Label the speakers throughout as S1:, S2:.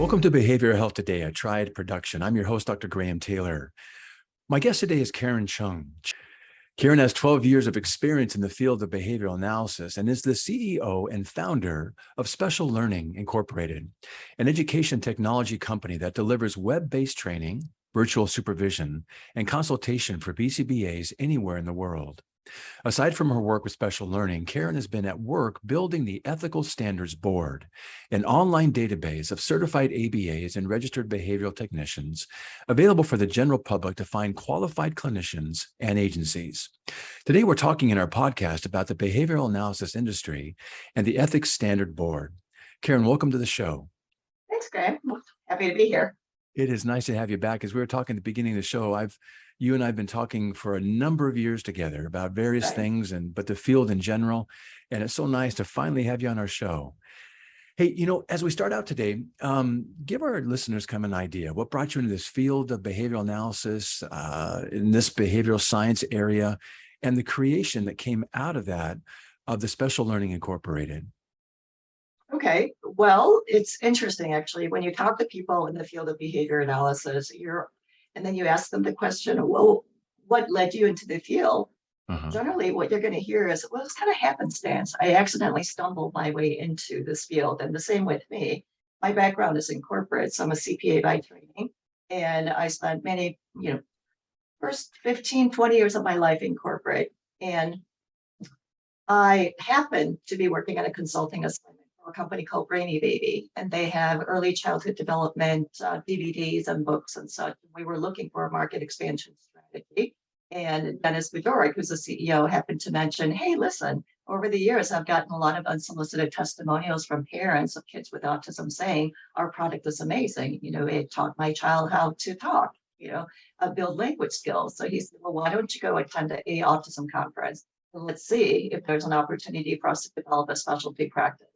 S1: Welcome to Behavioral Health Today, a Triad production. I'm your host, Dr. Graham Taylor. My guest today is Karen Chung. Karen has 12 years of experience in the field of behavioral analysis and is the CEO and founder of Special Learning Incorporated, an education technology company that delivers web-based training, virtual supervision, and consultation for BCBAs anywhere in the world. Aside from her work with special learning, Karen has been at work building the Ethical Standards Board, an online database of certified ABAs and registered behavioral technicians available for the general public to find qualified clinicians and agencies. Today, we're talking in our podcast about the behavioral analysis industry and the Ethics Standard Board. Karen, welcome to the show.
S2: Thanks, Graham. Happy to be here.
S1: It is nice to have you back. As we were talking at the beginning of the show, you and I have been talking for a number of years together about various things, but the field in general. And it's so nice to finally have you on our show. Hey, as we start out today, give our listeners kind of an idea. What brought you into this field of behavioral analysis, in this behavioral science area, and the creation that came out of that, of the Special Learning Incorporated?
S2: Okay, well, it's interesting, actually, when you talk to people in the field of behavior analysis, and then you ask them the question, well, what led you into the field? Generally, what you're going to hear is, well, it's kind of happenstance. I accidentally stumbled my way into this field. And the same with me. My background is in corporate, so I'm a CPA by training. And I spent many, first 15, 20 years of my life in corporate. And I happened to be working on a consulting assignment for a company called Brainy Baby, and they have early childhood development DVDs and books and such. We were looking for a market expansion strategy. And Dennis Budorick, who's the CEO, happened to mention, hey, listen, over the years, I've gotten a lot of unsolicited testimonials from parents of kids with autism saying, our product is amazing. It taught my child how to talk, build language skills. So he said, well, why don't you go attend a autism conference? Let's see if there's an opportunity for us to develop a specialty practice.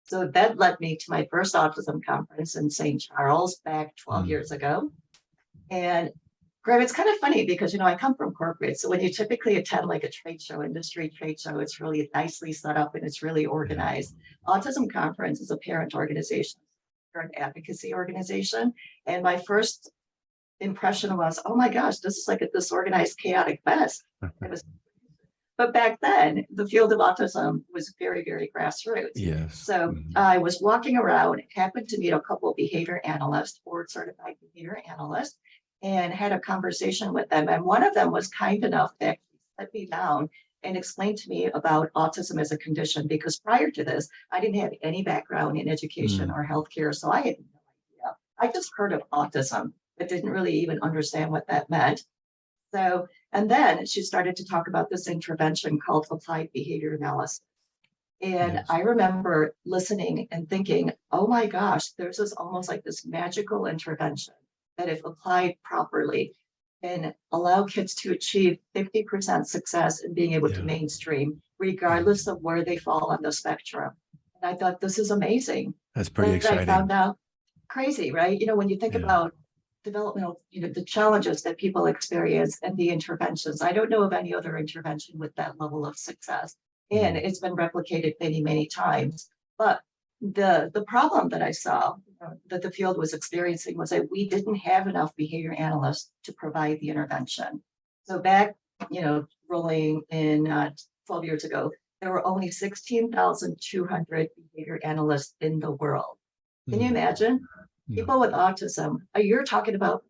S2: So that led me to my first autism conference in St. Charles back 12 years ago. And Graham, it's kind of funny because, I come from corporate. So when you typically attend like a trade show, industry trade show, it's really nicely set up and it's really organized. Autism Conference is a parent organization, parent advocacy organization. And my first impression was, oh my gosh, this is like a disorganized, chaotic mess. But back then, the field of autism was very, very grassroots.
S1: Yes.
S2: So I was walking around, happened to meet a couple of behavior analysts, board certified behavior analysts, and had a conversation with them. And one of them was kind enough to actually sit me down and explain to me about autism as a condition, because prior to this, I didn't have any background in education or healthcare. So I had no idea. I just heard of autism, but didn't really even understand what that meant. So, and then she started to talk about this intervention called applied behavior analysis. And I remember listening and thinking, oh my gosh, there's this almost like this magical intervention that if applied properly can allow kids to achieve 50% success in being able to mainstream, regardless of where they fall on the spectrum. And I thought, this is amazing.
S1: That's pretty exciting.
S2: I found out crazy, right? When you think about developmental, the challenges that people experience and the interventions. I don't know of any other intervention with that level of success. And it's been replicated many, many times. But the problem that I saw that the field was experiencing was that we didn't have enough behavior analysts to provide the intervention. So back, rolling in 12 years ago, there were only 16,200 behavior analysts in the world. Can you imagine? People with autism, you're talking about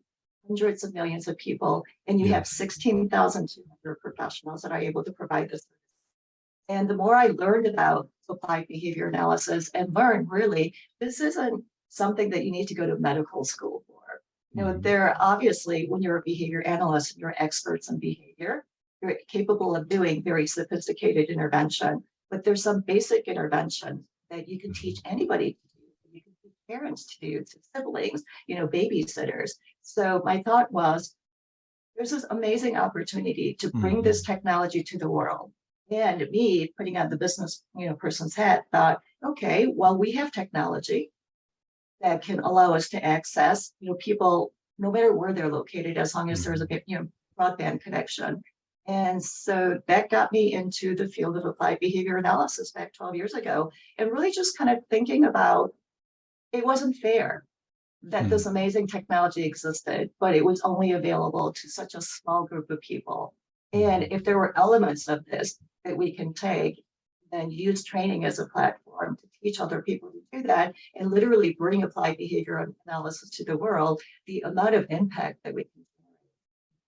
S2: hundreds of millions of people, and you have 16,200 professionals that are able to provide this. And the more I learned about applied behavior analysis and learned, really, this isn't something that you need to go to medical school for. There obviously, when you're a behavior analyst, you're experts in behavior, you're capable of doing very sophisticated intervention, but there's some basic intervention that you can teach anybody to do. You can teach parents to do, to siblings, babysitters. So my thought was, there's this amazing opportunity to bring this technology to the world. And me putting on the business, person's hat, thought, okay, well, we have technology that can allow us to access, people, no matter where they're located, as long as there's a broadband connection. And so that got me into the field of applied behavior analysis back 12 years ago, and really just kind of thinking about, it wasn't fair. that this amazing technology existed, but it was only available to such a small group of people. And if there were elements of this that we can take and use training as a platform to teach other people to do that and literally bring applied behavior analysis to the world, the amount of impact that we can generate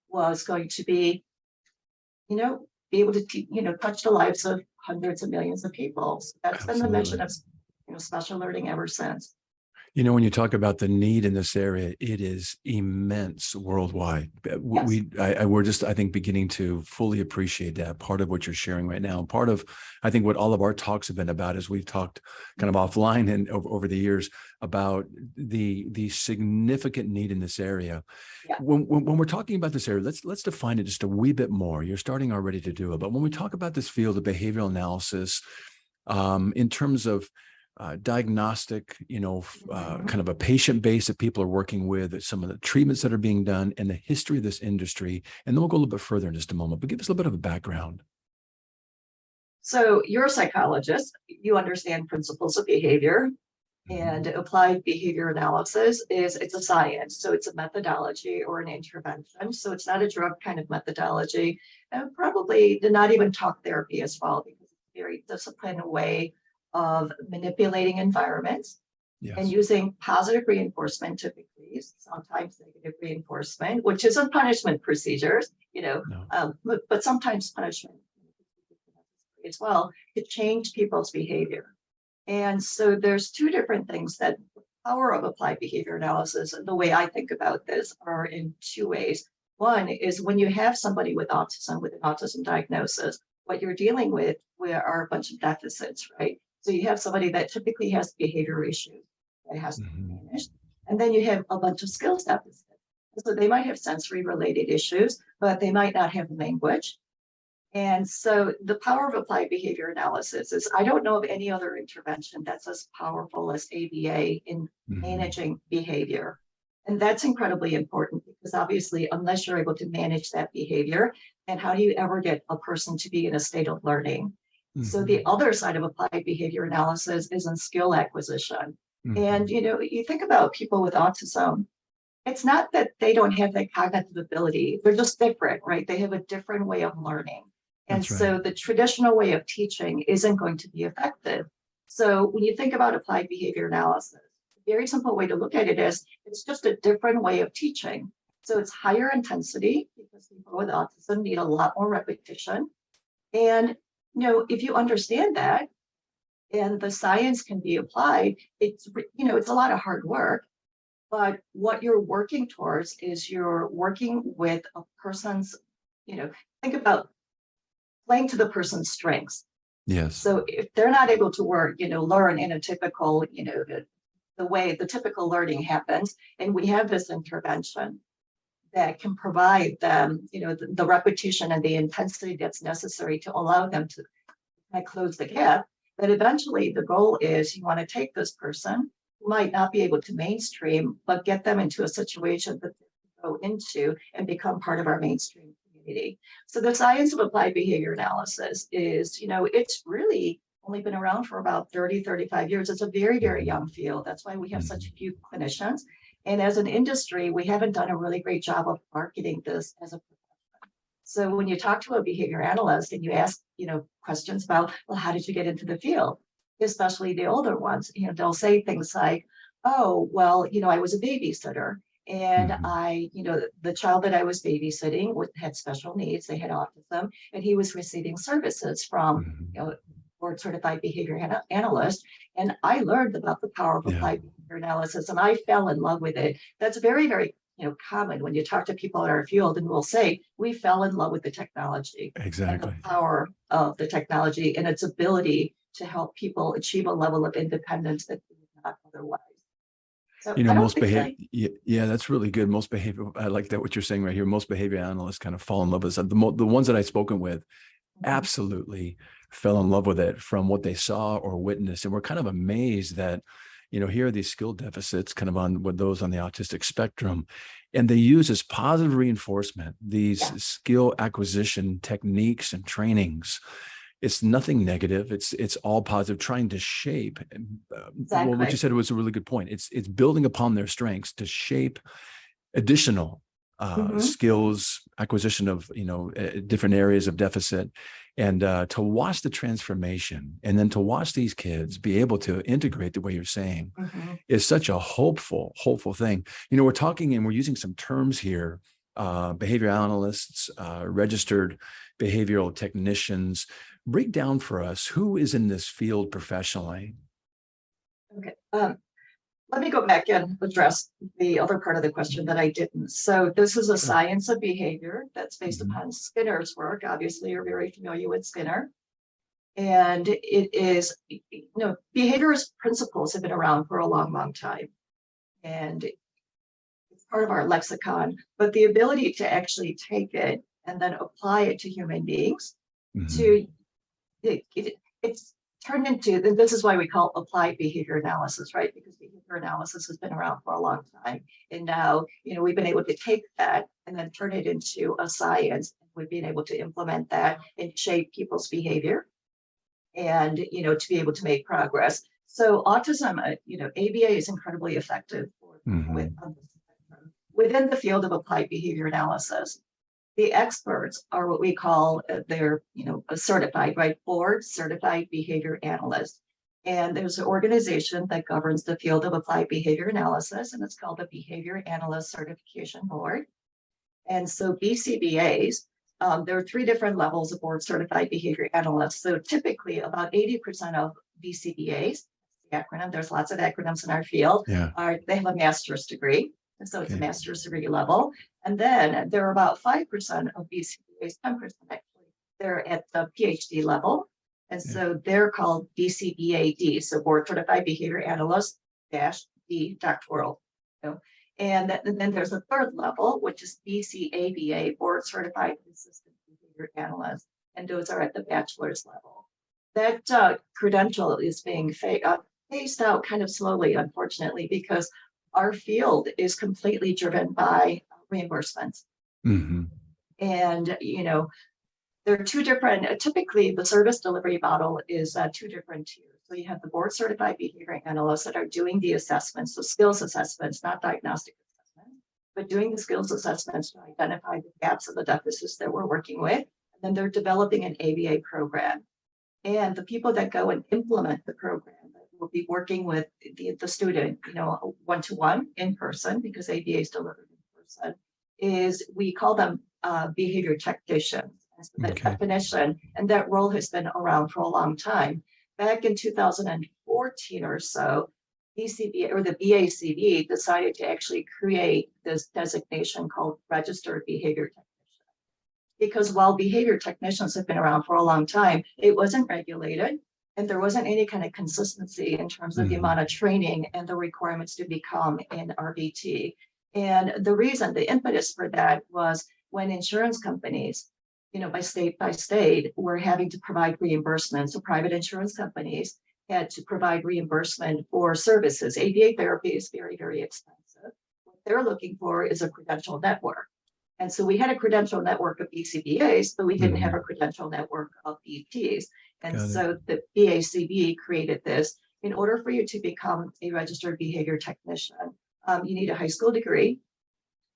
S2: was going to be, be able to, touch the lives of hundreds of millions of people. So that's been the mission of, special learning ever since.
S1: When you talk about the need in this area, it is immense worldwide.
S2: Yes.
S1: We're just, I think, beginning to fully appreciate that. Part of what you're sharing right now, part of, I think, what all of our talks have been about, is we've talked kind of offline and over the years about the significant need in this area.
S2: Yeah.
S1: When we're talking about this area, let's define it just a wee bit more. You're starting already to do it, but when we talk about this field of behavioral analysis, in terms of diagnostic, kind of a patient base that people are working with, some of the treatments that are being done, and the history of this industry. And then we'll go a little bit further in just a moment, but give us a little bit of a background.
S2: So you're a psychologist, you understand principles of behavior, and applied behavior analysis it's a science. So it's a methodology or an intervention. So it's not a drug kind of methodology, and probably not even talk therapy as well, because it's a very disciplined way of manipulating environments. Yes. And using positive reinforcement typically, sometimes negative reinforcement, which isn't punishment procedures, no. But sometimes punishment as well to change people's behavior. And so there's two different things that the power of applied behavior analysis, and the way I think about this, are in two ways. One is when you have somebody with autism, with an autism diagnosis, what you're dealing with are a bunch of deficits, right? So you have somebody that typically has behavior issues that has to be managed. And then you have a bunch of skills deficits. So they might have sensory related issues, but they might not have language. And so the power of applied behavior analysis is, I don't know of any other intervention that's as powerful as ABA in managing behavior. And that's incredibly important, because obviously, unless you're able to manage that behavior, then how do you ever get a person to be in a state of learning? So the other side of applied behavior analysis is in skill acquisition. And, you think about people with autism, it's not that they don't have that cognitive ability. They're just different, right? They have a different way of learning. And so the traditional way of teaching isn't going to be effective. So when you think about applied behavior analysis, a very simple way to look at it is it's just a different way of teaching. So it's higher intensity, because people with autism need a lot more repetition. And if you understand that and the science can be applied, it's a lot of hard work, but what you're working towards is you're working with a person's, think about playing to the person's strengths. Yes. So if they're not able to learn in a typical, the way the typical learning happens, and we have this intervention that can provide them, the repetition and the intensity that's necessary to allow them to close the gap. But eventually the goal is you want to take this person who might not be able to mainstream, but get them into a situation that they can go into and become part of our mainstream community. So the science of applied behavior analysis is, it's really only been around for about 30, 35 years. It's a very, very young field. That's why we have such few clinicians. And as an industry, we haven't done a really great job of marketing this as a profession. So when you talk to a behavior analyst and you ask, questions about, well, how did you get into the field? Especially the older ones, they'll say things like, oh, well, I was a babysitter. And the child that I was babysitting had special needs. They had autism, and he was receiving services from, board certified behavior analyst. And I learned about the power of applied behavior analysis, and I fell in love with it. That's very, very common when you talk to people in our field, and we'll say we fell in love with the technology. Exactly. And the power of the technology and its ability to help people achieve a level of independence that they would not otherwise. So
S1: most behavior, yeah, that's really good. Most behavior, I like that what you're saying right here. Most behavior analysts kind of fall in love with it. The ones that I've spoken with absolutely fell in love with it from what they saw or witnessed. And we're kind of amazed that, here are these skill deficits kind of on with those on the autistic spectrum, and they use as positive reinforcement, these skill acquisition techniques and trainings. It's nothing negative. It's all positive, trying to shape.
S2: Exactly.
S1: Well, what you said was a really good point. It's building upon their strengths to shape additional skills, acquisition of different areas of deficit, and to watch the transformation, and then to watch these kids be able to integrate the way you're saying is such a hopeful thing. We're talking and we're using some terms here: behavior analysts, registered behavioral technicians. Break down for us who is in this field professionally.
S2: Okay. Let me go back and address the other part of the question that I didn't. So this is a science of behavior that's based upon Skinner's work. Obviously, you're very familiar with Skinner. And it is, behaviorist principles have been around for a long, long time. And it's part of our lexicon. But the ability to actually take it and then apply it to human beings, it's turned into, this is why we call applied behavior analysis, right? Because behavior analysis has been around for a long time. And now, we've been able to take that and then turn it into a science. We've been able to implement that and shape people's behavior and, to be able to make progress. So autism, ABA is incredibly effective within the field of applied behavior analysis. The experts are what we call they're certified, right? Board Certified Behavior Analyst. And there's an organization that governs the field of applied behavior analysis, and it's called the Behavior Analyst Certification Board. And so BCBAs, there are 3 different levels of Board Certified Behavior Analysts. So typically about 80% of BCBAs, the acronym, there's lots of acronyms in our field, they have a master's degree. And so it's a master's degree level. And then there are about 5% of BCBAs, 10% actually, they're at the PhD level. And so they're called BCBAD, so Board Certified Behavior Analyst -D doctoral. And then there's a 3rd level, which is BCABA, Board Certified Assistant Behavior Analyst. And those are at the bachelor's level. That credential is being phased out kind of slowly, unfortunately, because our field is completely driven by reimbursements. And, there are 2 different, typically the service delivery model is 2 different tiers. So you have the board certified behavior analysts that are doing the assessments, so skills assessments, not diagnostic assessments, but doing the skills assessments to identify the gaps and the deficits that we're working with. And then they're developing an ABA program. And the people that go and implement the program will be working with the student, one-to-one in person, because ABA is delivered in person, we call them behavior technicians. As the definition, and that role has been around for a long time. Back in 2014 or so, BCBA or the BACB decided to actually create this designation called registered behavior technician. Because while behavior technicians have been around for a long time, it wasn't regulated. And there wasn't any kind of consistency in terms of the amount of training and the requirements to become an RBT. And the impetus for that was when insurance companies, by state, were having to provide reimbursements. So private insurance companies had to provide reimbursement for services. ABA therapy is very, very expensive. What they're looking for is a credential network. And so we had a credential network of BCBAs, but we didn't have a credential network of BTs. And so the BACB created this. In order for you to become a registered behavior technician, you need a high school degree,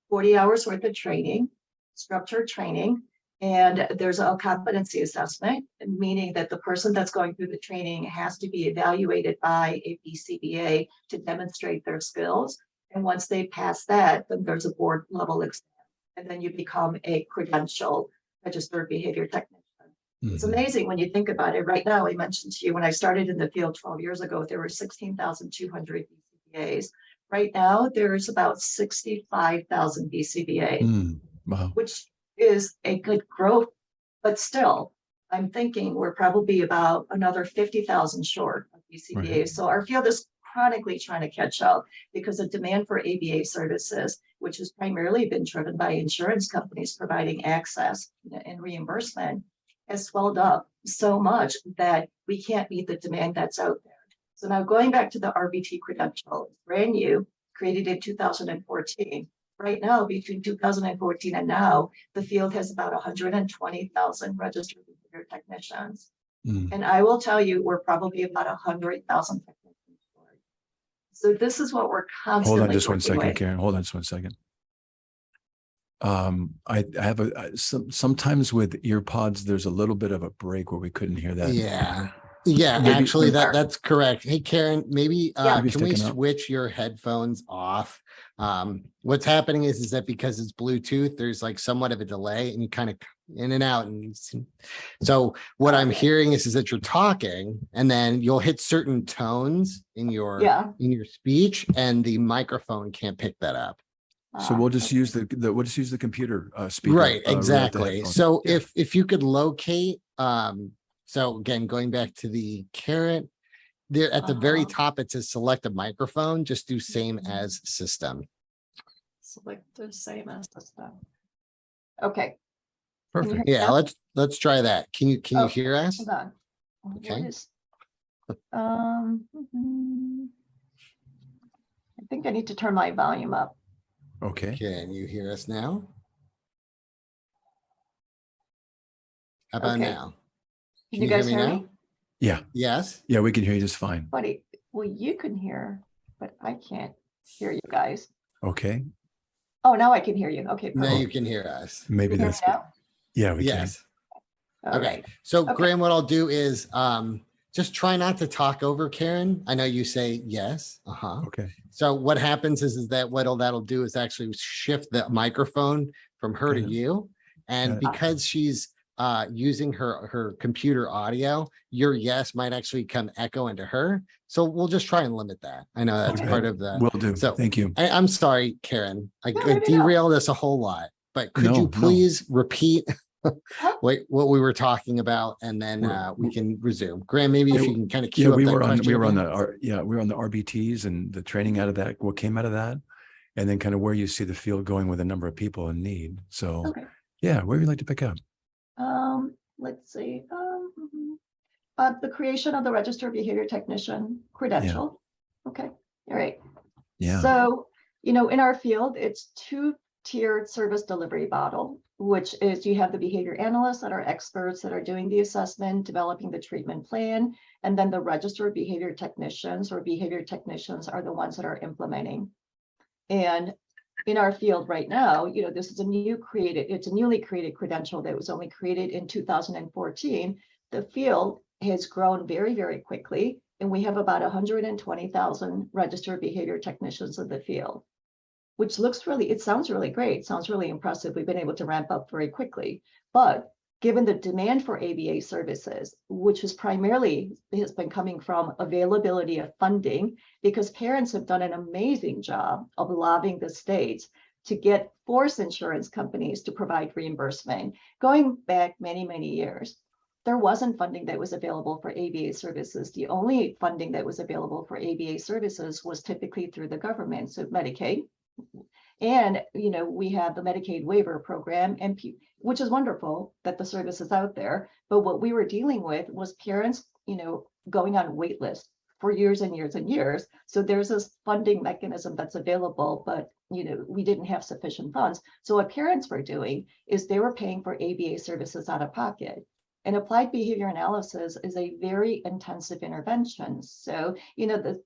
S2: 40 hours worth of training, structured training, and there's a competency assessment, meaning that the person that's going through the training has to be evaluated by a BCBA to demonstrate their skills. And once they pass that, then there's a board level exam. And then you become a credentialed registered behavior technician. It's amazing when you think about it. Right now, I mentioned to you when I started in the field 12 years ago, there were 16,200 BCBAs. Right now, there's about 65,000 BCBAs, which is a good growth. But still, I'm thinking we're probably about another 50,000 short of BCBAs. So our field is chronically trying to catch up because the demand for ABA services, which has primarily been driven by insurance companies providing access and reimbursement, has swelled up so much that we can't meet the demand that's out there. So now going back to the RBT credential, it's brand new, created in 2014. Right now, between 2014 and now, the field has about 120,000 registered behavior technicians. And I will tell you, we're probably about 100,000 technicians short. So this is what we're constantly
S1: Hold on just one
S2: working
S1: second,
S2: with.
S1: Karen. Hold on just one second. I have sometimes with ear pods, there's a little bit of a break where we couldn't hear that.
S3: Yeah,
S1: Maybe-
S3: actually that's correct. Hey, Karen, maybe
S2: Yeah.
S3: can we
S1: Sticking out.
S3: switch your headphones off? What's happening is that because it's Bluetooth, there's like somewhat of a delay and you kind of in and out. And so what I'm hearing is that you're talking and then you'll hit certain tones in your speech and the microphone can't pick that up.
S1: So we'll just use we'll just use the computer speaker.
S3: Right,
S1: without the
S3: exactly.
S1: headphones.
S3: So
S1: Yeah.
S3: if you could locate, so again, going back to the Karen, there at the very top, it says select a microphone, just do same as system.
S2: Select the same as system. Okay.
S1: Perfect.
S3: Yeah, let's try that. Can you hear us?
S2: Hold on.
S3: Okay.
S2: I think I need to turn my volume up.
S1: Okay.
S3: Can you hear us now? How about
S2: Okay.
S3: now?
S2: Can you guys hear me?
S1: Yeah.
S3: Yes.
S1: Yeah, we can hear you just fine.
S2: Buddy, well, you can hear, but I can't hear you guys.
S1: Okay.
S2: Oh, now I can hear you. Okay,
S3: Now
S2: perfect.
S3: you can hear us.
S1: Maybe
S2: You hear me
S1: that's
S2: now?
S1: yeah, we
S3: Yes.
S2: All
S3: Okay.
S2: right.
S3: So
S2: Okay.
S3: Graham, what I'll do is just try not to talk over Karen. I know you say yes.
S1: can. Okay.
S3: So what happens is that that'll do is actually shift the microphone from her to
S1: Got it.
S3: you. And
S1: Got it.
S3: because she's using her computer audio, your yes might actually come echo into her. So we'll just try and limit that. I know that's
S1: Okay.
S3: part of the.
S1: Will do.
S3: So
S1: Thank you.
S3: I'm sorry, Karen. I
S2: No, no.
S3: derailed us a whole lot, but could
S1: No,
S3: you
S1: no.
S3: please repeat
S2: Huh?
S3: what we were talking about, and then we can resume. Graham, maybe if you can kind of
S1: Yeah,
S3: cue up
S1: we
S3: that
S1: were on
S3: question again.
S1: we were on the RBTs and the training out of that, what came out of that, and then kind of where you see the field going with a number of people in need. So
S2: Okay.
S1: yeah, where would you like to pick up?
S2: Let's see. The creation of the registered behavior technician credential. Okay. All right.
S1: Yeah.
S2: So, in our field, it's two-tiered service delivery model, which is you have the behavior analysts that are experts that are doing the assessment, developing the treatment plan, and then the registered behavior technicians or behavior technicians are the ones that are implementing. And in our field right now, this is it's a newly created credential that was only created in 2014. The field has grown very, very quickly, and we have about 120,000 registered behavior technicians in the field, which sounds really great, sounds really impressive. We've been able to ramp up very quickly, but given the demand for ABA services, which has been coming from availability of funding, because parents have done an amazing job of lobbying the states to force insurance companies to provide reimbursement. Going back many, many years, there wasn't funding that was available for ABA services. The only funding that was available for ABA services was typically through the government, so Medicaid. And, we have the Medicaid waiver program, which is wonderful that the service is out there. But what we were dealing with was parents, going on wait lists for years and years and years. So there's this funding mechanism that's available, but, we didn't have sufficient funds. So what parents were doing is they were paying for ABA services out of pocket. And applied behavior analysis is a very intensive intervention. So, the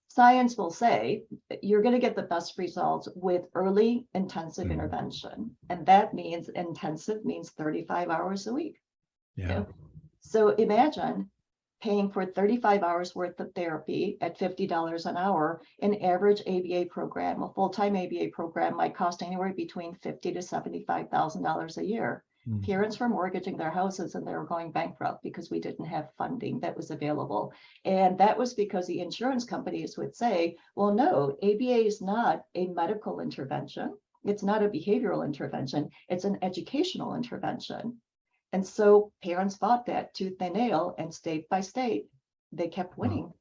S2: science will say that you're going to get the best results with early intensive intervention. And that means intensive means 35 hours a week.
S1: Yeah.
S2: So imagine paying for 35 hours worth of therapy at $50 an hour. An average ABA program, a full-time ABA program might cost anywhere between $50,000 to $75,000 a year. Parents were mortgaging their houses and they were going bankrupt because we didn't have funding that was available. And that was because the insurance companies would say, well, no, ABA is not a medical intervention. It's not a behavioral intervention. It's an educational intervention. And so parents fought that tooth and nail, and state by state, they kept winning.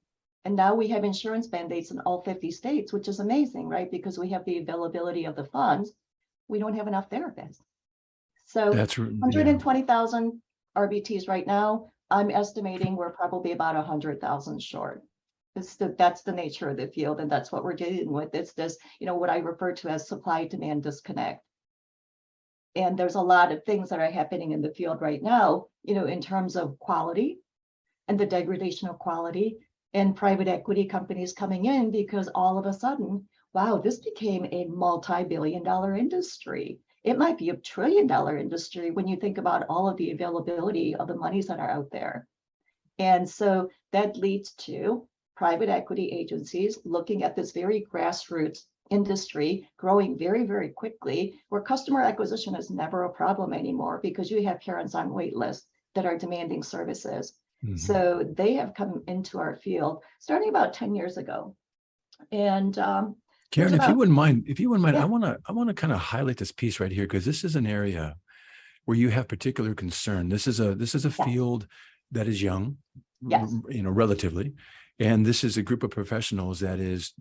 S2: And now we have insurance mandates in all 50 states, which is amazing, right? Because we have the availability of the funds. We don't have enough therapists. So
S1: That's
S2: 120,000 RBTs right now. I'm estimating we're probably about 100,000 short. That's the nature of the field, and that's what we're dealing with. It's this, what I refer to as supply-demand disconnect. And there's a lot of things that are happening in the field right now, in terms of quality, and the degradation of quality and private equity companies coming in, because all of a sudden, wow, this became a multi-billion-dollar industry. It might be $1 trillion industry when you think about all of the availability of the monies that are out there. And so that leads to private equity agencies looking at this very grassroots industry growing very, very quickly, where customer acquisition is never a problem anymore because you have parents on wait lists that are demanding services.
S1: Mhm.
S2: So they have come into our field starting about 10 years ago. And
S1: Karen, if you wouldn't mind,
S2: Yeah.
S1: I want to kind of highlight this piece right here, because this is an area where you have particular concern. This is a
S2: Yes.
S1: field that is young,
S2: Yes.
S1: relatively, and this is a group of professionals that is,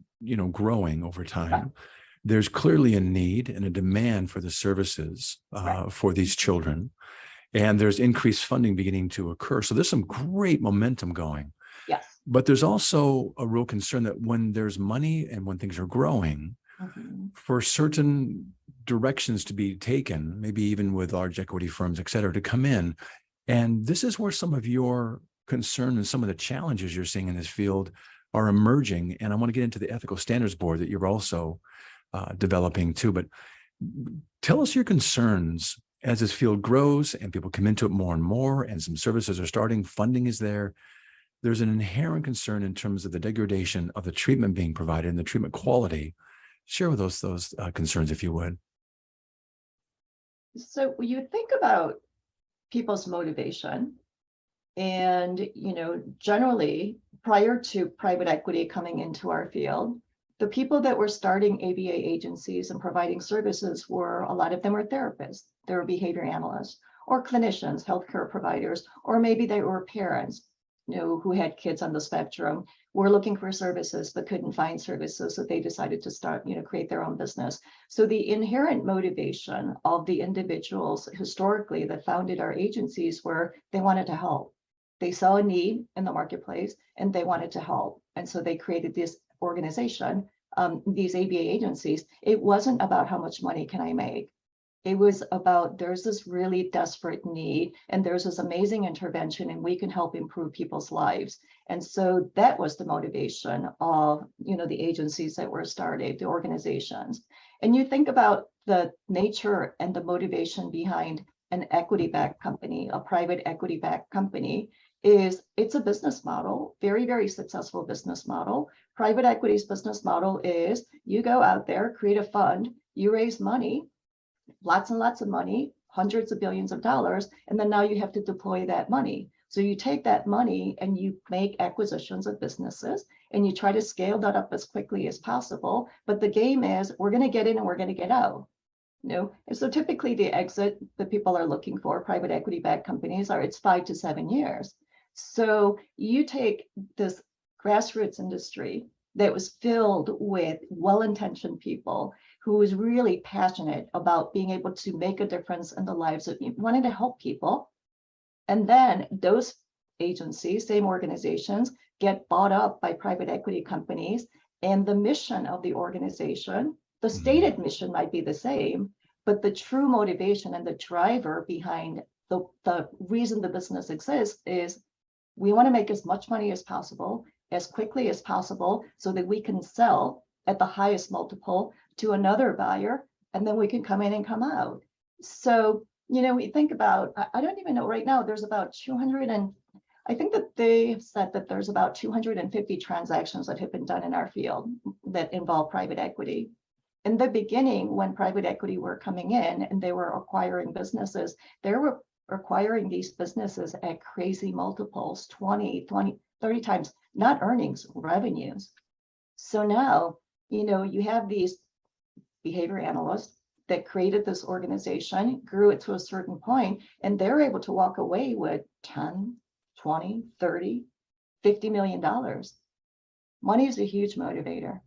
S1: growing over time.
S2: Right.
S1: There's clearly a need and a demand for the services
S2: Right.
S1: for these children, and there's increased funding beginning to occur. So there's some great momentum going.
S2: Yes.
S1: But there's also a real concern that when there's money and when things are growing,
S2: Mhm.
S1: for certain directions to be taken, maybe even with large equity firms, et cetera, to come in. And this is where some of your concern and some of the challenges you're seeing in this field are emerging. And I want to get into the ethical standards board that you're also developing too. But tell us your concerns as this field grows and people come into it more and more, and some services are starting, funding is there. There's an inherent concern in terms of the degradation of the treatment being provided and the treatment quality. Share with us those concerns, if you would.
S2: So when you think about people's motivation, and generally prior to private equity coming into our field, the people that were starting ABA agencies and providing services were, a lot of them were therapists, they were behavior analysts, or clinicians, healthcare providers, or maybe they were parents, who had kids on the spectrum, were looking for services but couldn't find services, so they decided to start, create their own business. So the inherent motivation of the individuals historically that founded our agencies were they wanted to help. They saw a need in the marketplace and they wanted to help. And so they created this organization, these ABA agencies. It wasn't about how much money can I make. It was about there's this really desperate need and there's this amazing intervention and we can help improve people's lives. And so that was the motivation of, the agencies that were started, the organizations. And you think about the nature and the motivation behind an equity-backed company, a private equity-backed company, it's a business model, very, very successful business model. Private equity's business model is you go out there, create a fund, you raise money, lots and lots of money, hundreds of billions of dollars, and then now you have to deploy that money. So you take that money and you make acquisitions of businesses and you try to scale that up as quickly as possible. But the game is we're going to get in and we're going to get out. And so typically the exit that people are looking for, private equity-backed companies, it's 5 to 7 years. So you take this grassroots industry that was filled with well-intentioned people who was really passionate about being able to make a difference in the lives of wanting to help people. And then those agencies, same organizations, get bought up by private equity companies. And the mission of the organization, the stated mission might be the same, but the true motivation and the driver behind the reason the business exists is we want to make as much money as possible, as quickly as possible, so that we can sell at the highest multiple to another buyer, and then we can come in and come out. So, we think about, I don't even know right now, there's about 200 and I think that they have said that there's about 250 transactions that have been done in our field that involve private equity. In the beginning, when private equity were coming in and they were acquiring businesses, they were acquiring these businesses at crazy multiples, 20, 30 times, not earnings, revenues. So now, you have these behavior analysts that created this organization, grew it to a certain point, and they're able to walk away with 10, 20, 30, $50 million. Money is a huge motivator.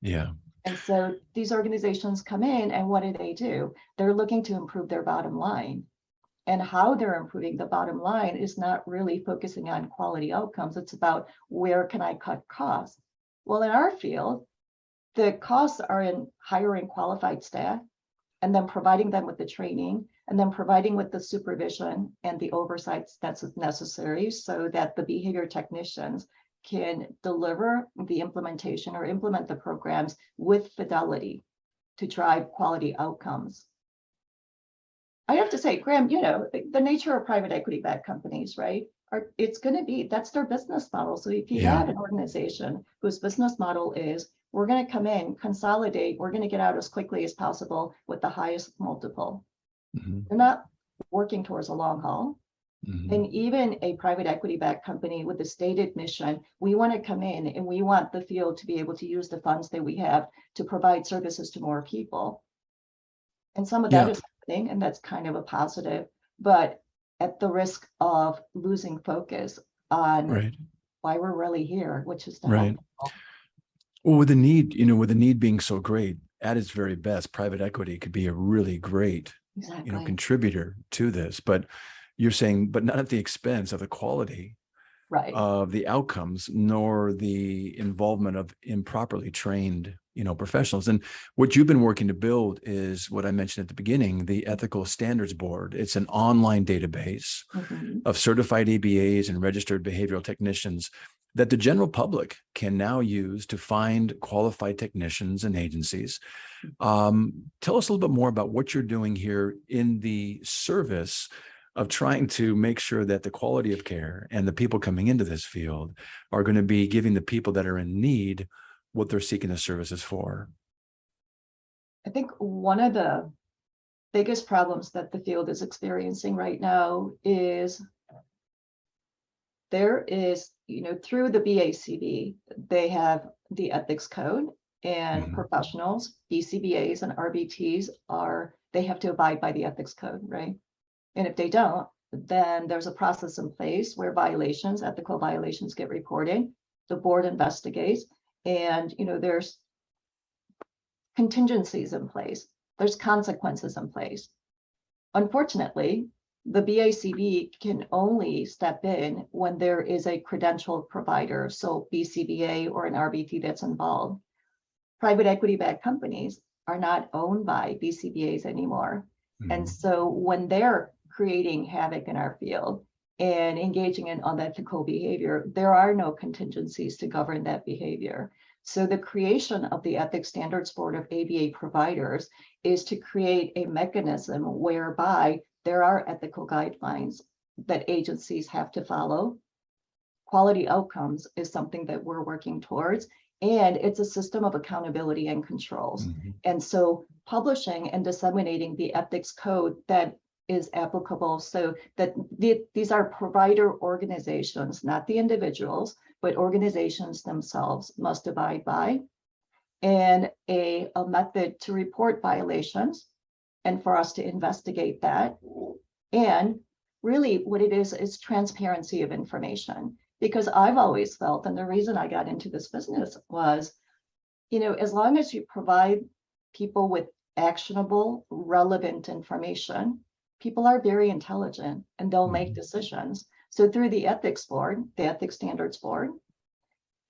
S1: Yeah.
S2: And so these organizations come in and what do? They're looking to improve their bottom line. And how they're improving the bottom line is not really focusing on quality outcomes. It's about where can I cut costs? Well, in our field, the costs are in hiring qualified staff and then providing them with the training, and then providing with the supervision and the oversight that's necessary so that the behavior technicians can deliver the implementation or implement the programs with fidelity to drive quality outcomes. I have to say, Graham, the nature of private equity-backed companies, right? It's going to be, that's their business model. So if you have an organization whose business model is, we're going to come in, consolidate, we're going to get out as quickly as possible with the highest multiple. They're not working towards a long haul. And even a private equity-backed company with a stated mission, we want to come in and we want the field to be able to use the funds that we have to provide services to more people. And some of that is happening, and that's kind of a positive, but at the risk of losing focus on why we're really here, which is to help people.
S1: Well, with the need being so great, at its very best, private equity could be a really great, contributor to this. But you're saying, but not at the expense of the quality of the outcomes, nor the involvement of improperly trained, professionals. And what you've been working to build is what I mentioned at the beginning, the Ethical Standards Board. It's an online database of certified ABAs and registered behavioral technicians that the general public can now use to find qualified technicians and agencies. Tell us a little bit more about what you're doing here in the service of trying to make sure that the quality of care and the people coming into this field are going to be giving the people that are in need what they're seeking the services for.
S2: I think one of the biggest problems that the field is experiencing right now is there is, through the BACB, they have the ethics code, and professionals, BCBAs and RBTs they have to abide by the ethics code, right? And if they don't, then there's a process in place where ethical violations get reported. The board investigates, and there's contingencies in place. There's consequences in place. Unfortunately, the BACB can only step in when there is a credentialed provider, so BCBA or an RBT that's involved. Private equity-backed companies are not owned by BCBAs anymore. And so when they're creating havoc in our field and engaging in unethical behavior, there are no contingencies to govern that behavior. So the creation of the Ethics Standards Board of ABA providers is to create a mechanism whereby there are ethical guidelines that agencies have to follow. Quality outcomes is something that we're working towards, and it's a system of accountability and controls. And so publishing and disseminating the ethics code that is applicable so that these are provider organizations, not the individuals, but organizations themselves must abide by, and a method to report violations and for us to investigate that. And really what it is transparency of information, because I've always felt, and the reason I got into this business was, as long as you provide people with actionable, relevant information, people are very intelligent and they'll make decisions. So through the ethics board, the Ethics Standards Board,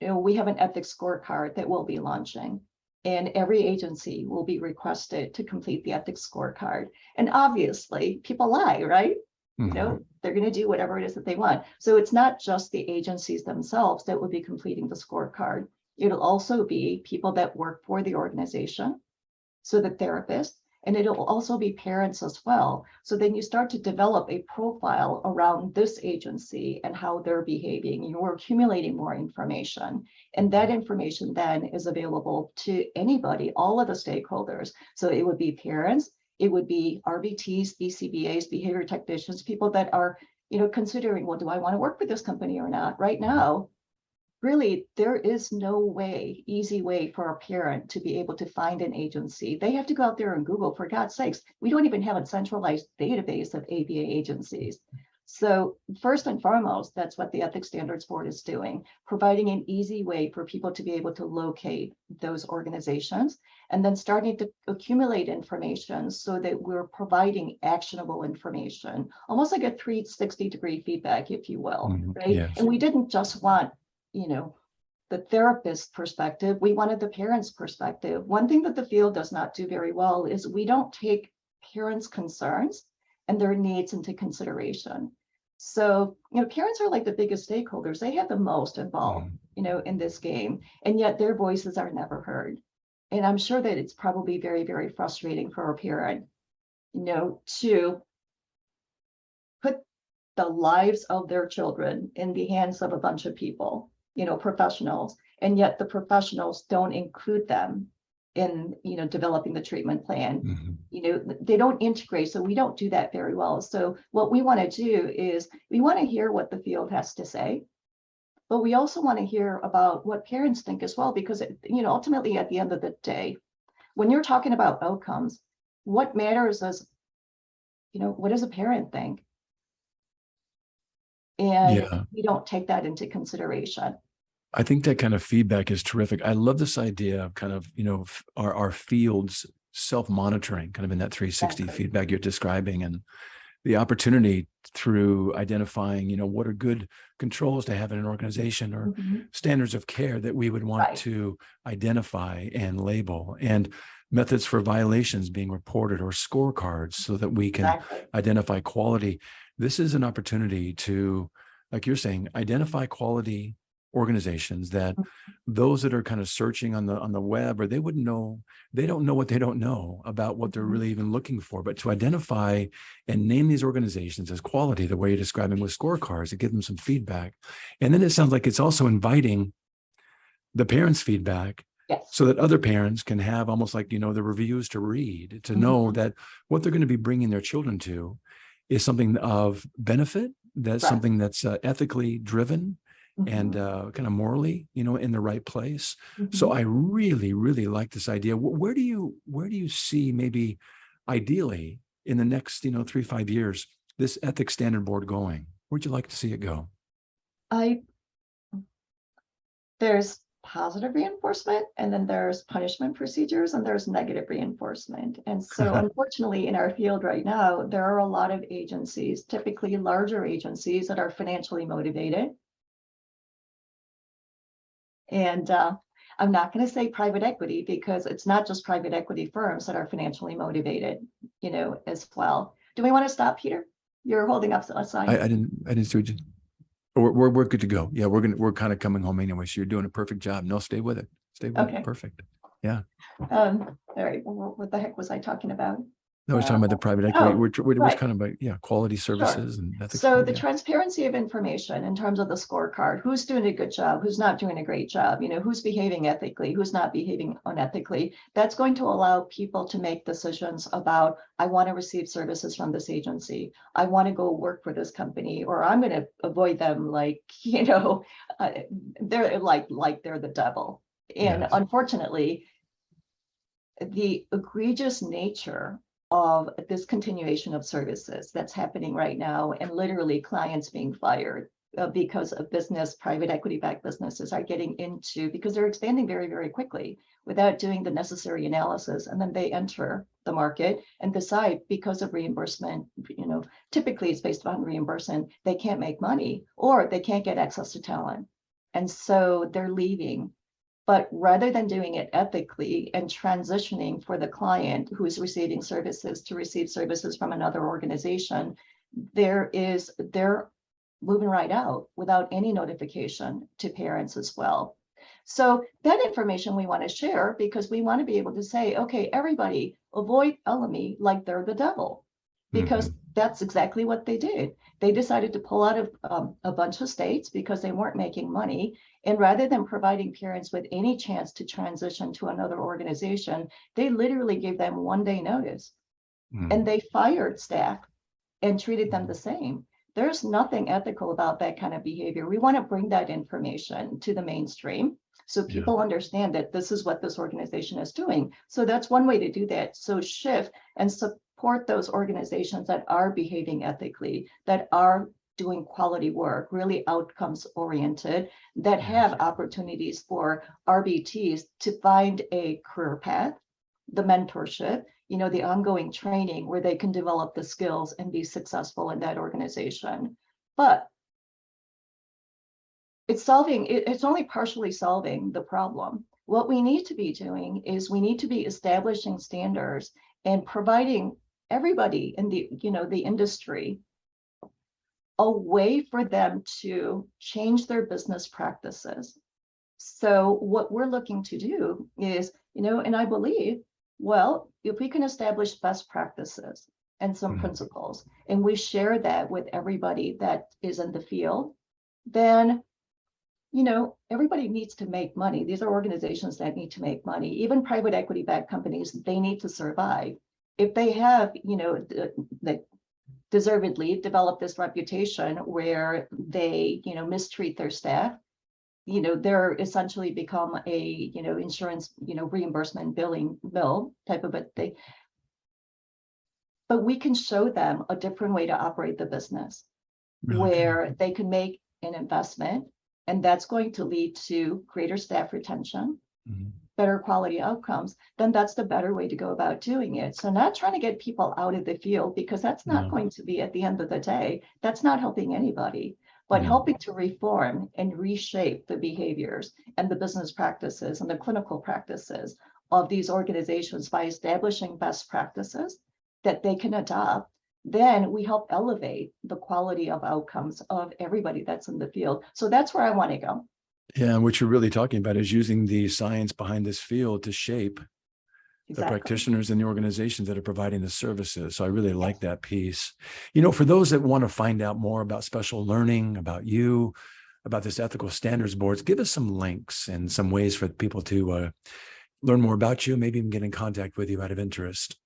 S2: we have an ethics scorecard that we'll be launching, and every agency will be requested to complete the ethics scorecard. And obviously people lie, right? They're going to do whatever it is that they want. So it's not just the agencies themselves that will be completing the scorecard. It'll also be people that work for the organization, so the therapists, and it'll also be parents as well. So then you start to develop a profile around this agency and how they're behaving. You're accumulating more information, and that information then is available to anybody, all of the stakeholders. So it would be parents, it would be RBTs, BCBAs, behavior technicians, people that are, considering, well, do I want to work with this company or not? Right now, really, there is no easy way for a parent to be able to find an agency. They have to go out there and Google, for God's sakes. We don't even have a centralized database of ABA agencies. So first and foremost, that's what the Ethics Standards Board is doing, providing an easy way for people to be able to locate those organizations, and then starting to accumulate information so that we're providing actionable information, almost like a 360-degree feedback, if you will, right?
S1: Yes.
S2: And we didn't just want, the therapist perspective, we wanted the parents' perspective. One thing that the field does not do very well is we don't take parents' concerns and their needs into consideration. So, parents are like the biggest stakeholders. They have the most involved, in this game, and yet their voices are never heard. And I'm sure that it's probably very, very frustrating for a parent, to put the lives of their children in the hands of a bunch of people, professionals, and yet the professionals don't include them in, developing the treatment plan. They don't integrate, so we don't do that very well. So what we want to do is we want to hear what the field has to say, but we also want to hear about what parents think as well, because, ultimately at the end of the day, when you're talking about outcomes, what matters is, what does a parent think? And
S1: Yeah.
S2: we don't take that into consideration.
S1: I think that kind of feedback is terrific. I love this idea of kind of, our fields self-monitoring, kind of in that 360
S2: Exactly.
S1: feedback you're describing, and the opportunity through identifying, what are good controls to have in an organization, or standards of care that we would want to identify and label, and methods for violations being reported, or scorecards, so that we can identify quality. This is an opportunity to, like you're saying, identify quality organizations that those that are kind of searching on the web, or they don't know what they don't know about what they're really even looking for, but to identify and name these organizations as quality, the way you're describing with scorecards, to give them some feedback. And then it sounds like it's also inviting the parents' feedback, so that other parents can have almost like, the reviews to read, to know that what they're going to be bringing their children to is something of benefit, that's something that's ethically driven, and kind of morally, in the right place. So I really, really like this idea. Where do you see, maybe ideally in the next, 3-5 years, this ethics standard board going? Where'd you like to see it go?
S2: There's positive reinforcement, and then there's punishment procedures, and there's negative reinforcement. And so unfortunately in our field right now, there are a lot of agencies, typically larger agencies, that are financially motivated. And I'm not going to say private equity, because it's not just private equity firms that are financially motivated, as well. Do we want to stop, Peter? You're holding up a sign.
S1: I didn't see what you. We're good to go. Yeah, we're kind of coming home anyway. So you're doing a perfect job. No, stay with it. Stay with it. Perfect. Yeah.
S2: All right. Well, what the heck was I talking about?
S1: No, I was talking about the private equity. We're kind of about, quality services.
S2: Sure.
S1: And ethics.
S2: So the transparency of information in terms of the scorecard, who's doing a good job, who's not doing a great job, who's behaving ethically, who's not behaving unethically, that's going to allow people to make decisions about, I want to receive services from this agency, I want to go work for this company, or I'm going to avoid them, like, they're like they're the devil. And unfortunately, the egregious nature of discontinuation of services that's happening right now, and literally clients being fired because of private equity-backed businesses are getting into, because they're expanding very, very quickly without doing the necessary analysis. And then they enter the market and decide, because of reimbursement, typically it's based on reimbursement, they can't make money, or they can't get access to talent. And so they're leaving. But rather than doing it ethically and transitioning for the client who's receiving services to receive services from another organization, they're moving right out without any notification to parents as well. So that information we want to share, because we want to be able to say, okay, everybody avoid LME like they're the devil, because that's exactly what they did. They decided to pull out of a bunch of states because they weren't making money. And rather than providing parents with any chance to transition to another organization, they literally gave them 1-day notice. And they fired staff and treated them the same. There's nothing ethical about that kind of behavior. We want to bring that information to the mainstream so people understand that this is what this organization is doing. So that's one way to do that. So shift and support those organizations that are behaving ethically, that are doing quality work, really outcomes oriented, that have opportunities for RBTs to find a career path, the mentorship, the ongoing training where they can develop the skills and be successful in that organization. But it's only partially solving the problem. What we need to be doing is we need to be establishing standards and providing everybody in the, the industry a way for them to change their business practices. So what we're looking to do is, and I believe, well, if we can establish best practices and some principles, and we share that with everybody that is in the field, then, everybody needs to make money. These are organizations that need to make money. Even private equity-backed companies, they need to survive. If they have, the deservedly develop this reputation where they, mistreat their staff, they're essentially become a, insurance, reimbursement billing mill type of a thing. But we can show them a different way to operate the business where they can make an investment, and that's going to lead to greater staff retention, better quality outcomes. Then that's the better way to go about doing it. So not trying to get people out of the field, because that's not going to be, at the end of the day, that's not helping anybody, but helping to reform and reshape the behaviors and the business practices and the clinical practices of these organizations by establishing best practices that they can adopt. Then we help elevate the quality of outcomes of everybody that's in the field. So that's where I want to go.
S1: Yeah, and what you're really talking about is using the science behind this field to shape the practitioners and the organizations that are providing the services. So I really like that piece. For those that want to find out more about special learning, about you, about this ethical standards boards, give us some links and some ways for people to learn more about you, maybe even get in contact with you out of interest.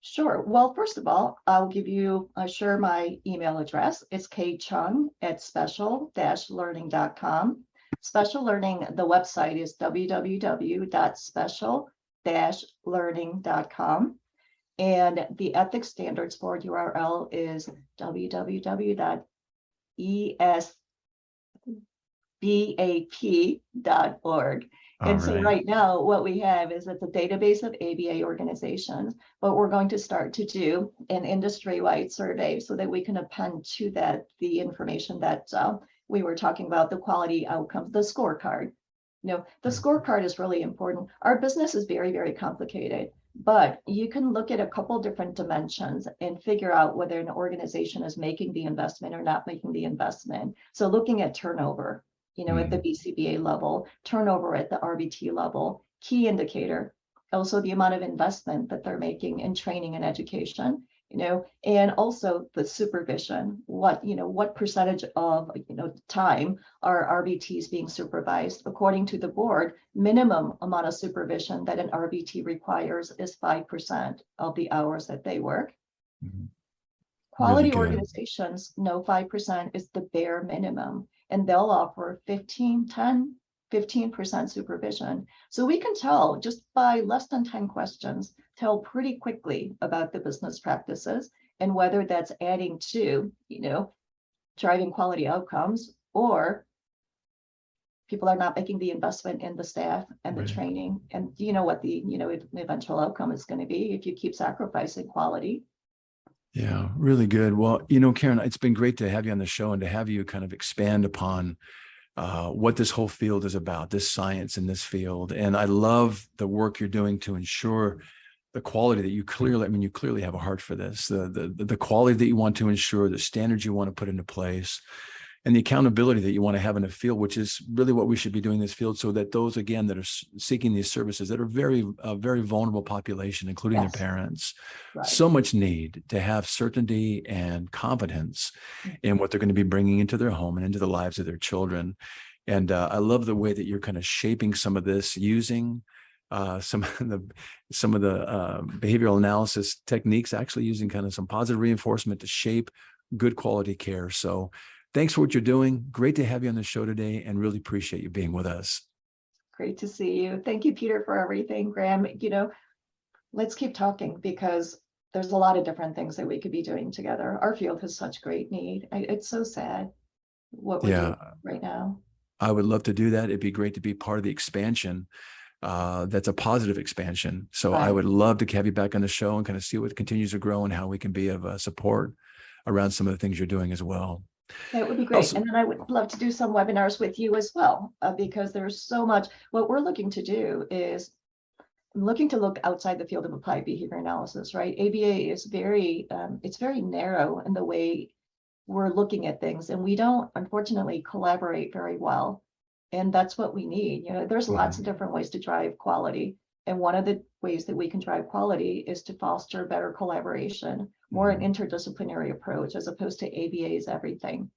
S2: Sure. Well, first of all, I'll give you, share my email address. It's kchung@special-learning.com. Special Learning, the website is www.special-learning.com. And the Ethics Standards Board URL is www.esbap.org. Right now, what we have is it's a database of ABA organizations, but we're going to start to do an industry-wide survey so that we can append to that the information that we were talking about, the quality outcomes, the scorecard. The scorecard is really important. Our business is very, very complicated, but you can look at a couple different dimensions and figure out whether an organization is making the investment or not making the investment. So looking at turnover, at the BCBA level, turnover at the RBT level, key indicator, also the amount of investment that they're making in training and education, and also the supervision, what percentage of, time are RBTs being supervised. According to the board, minimum amount of supervision that an RBT requires is 5% of the hours that they work. Quality organizations know 5% is the bare minimum, and they'll offer 15% supervision. So we can tell just by less than 10 questions, tell pretty quickly about the business practices and whether that's adding to, driving quality outcomes, or people are not making the investment in the staff and the training. And what the, eventual outcome is going to be if you keep sacrificing quality.
S1: Yeah, really good. Well, Karen, it's been great to have you on the show and to have you kind of expand upon what this whole field is about, this science in this field. And I love the work you're doing to ensure the quality that you clearly have a heart for this, the quality that you want to ensure, the standards you want to put into place, and the accountability that you want to have in the field, which is really what we should be doing in this field, so that those, again, that are seeking these services that are very vulnerable population, including their parents, so much need to have certainty and confidence in what they're going to be bringing into their home and into the lives of their children. And I love the way that you're kind of shaping some of this using some of the behavioral analysis techniques, actually using kind of some positive reinforcement to shape good quality care. So thanks for what you're doing. Great to have you on the show today, and really appreciate you being with us.
S2: Great to see you. Thank you, Peter, for everything. Graham, let's keep talking, because there's a lot of different things that we could be doing together. Our field has such great need. It's so sad what we're doing right now.
S1: I would love to do that. It'd be great to be part of the expansion. That's a positive expansion. So I would love to have you back on the show and kind of see what continues to grow and how we can be of support around some of the things you're doing as well.
S2: That would be great. And then I would love to do some webinars with you as well, because there's so much. What we're looking to do is looking to look outside the field of applied behavior analysis, right? ABA is it's very narrow in the way we're looking at things, and we don't, unfortunately, collaborate very well. And that's what we need. There's lots of different ways to drive quality. And one of the ways that we can drive quality is to foster better collaboration, more an interdisciplinary approach, as opposed to ABA's everything.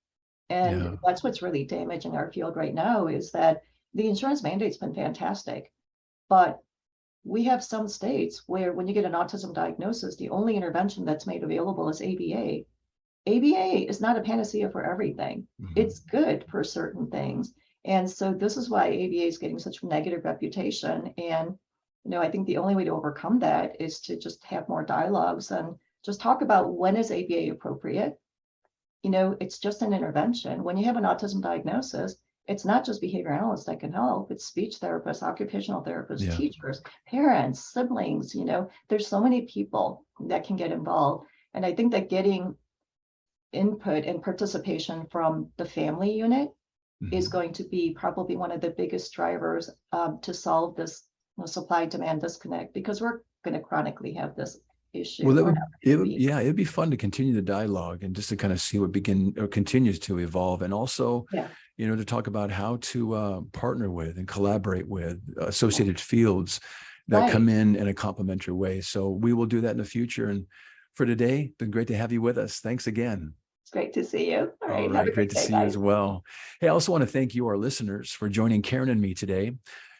S2: And that's what's really damaging our field right now, is that the insurance mandate's been fantastic, but we have some states where when you get an autism diagnosis, the only intervention that's made available is ABA. ABA is not a panacea for everything. It's good for certain things. And so this is why ABA is getting such a negative reputation. And, I think the only way to overcome that is to just have more dialogues and just talk about, when is ABA appropriate? It's just an intervention. When you have an autism diagnosis, it's not just behavior analysts that can help. It's speech therapists, occupational therapists, teachers, parents, siblings. There's so many people that can get involved. And I think that getting input and participation from the family unit is going to be probably one of the biggest drivers to solve this supply-demand disconnect, because we're going to chronically have this issue.
S1: Well, it'd be fun to continue the dialogue and just to kind of see what continues to evolve, and also, to talk about how to partner with and collaborate with associated fields that come in a complementary way. So we will do that in the future. And for today, been great to have you with us. Thanks again.
S2: It's great to see you.
S1: All right. Great to see you as well. Hey, I also want to thank you, our listeners, for joining Karen and me today.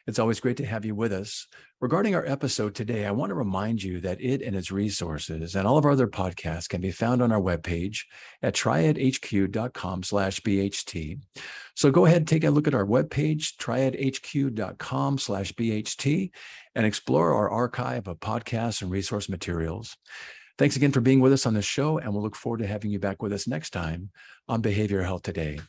S1: It's always great to have you with us. Regarding our episode today, I want to remind you that it and its resources and all of our other podcasts can be found on our webpage at triadhq.com/BHT. So go ahead and take a look at our webpage, triadhq.com/BHT, and explore our archive of podcasts and resource materials. Thanks again for being with us on the show, and we'll look forward to having you back with us next time on Behavioral Health Today.